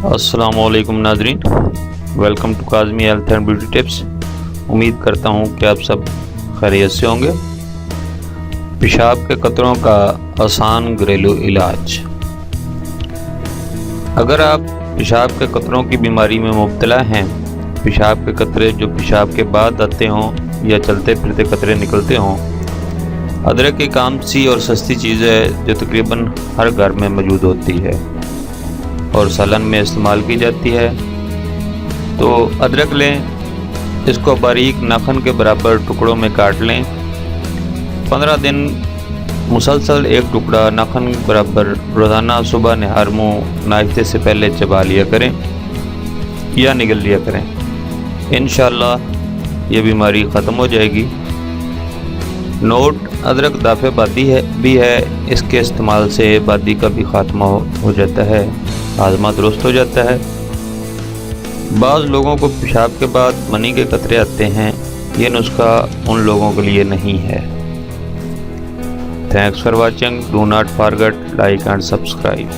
अस्सलाम वालेकुम नाजरीन, welcome to Kazmi health and beauty tips. उम्मीद करता हूँ कि आप सब खैरियत से होंगे। पेशाब के कतरों का आसान घरेलू इलाज। अगर आप पेशाब के कतरों की बीमारी में मुब्तला हैं, पेशाब के कतरे जो पेशाब के बाद आते हों या चलते फिरते कतरे निकलते हों, अदरक एक आम सी और सस्ती चीज़ है जो तकरीबन हर घर में मौजूद होती है और सालन में इस्तेमाल की जाती है। तो अदरक लें, इसको बारीक नाखन के बराबर टुकड़ों में काट लें। 15 दिन मुसलसल एक टुकड़ा नाखन के बराबर रोज़ाना सुबह नहर मुँह नाश्ते से पहले चबा लिया करें या निगल लिया करें। इंशाअल्लाह ये बीमारी ख़त्म हो जाएगी। नोट, अदरक दाफ़े बादी भी है, इसके इस्तेमाल से बादी का भी ख़ात्मा हो जाता है, हाजमा दुरुस्त हो जाता है। बाज़ लोगों को पेशाब के बाद मनी के कतरे आते हैं, ये नुस्खा उन लोगों के लिए नहीं है। Thanks for watching. Do not forget like and subscribe.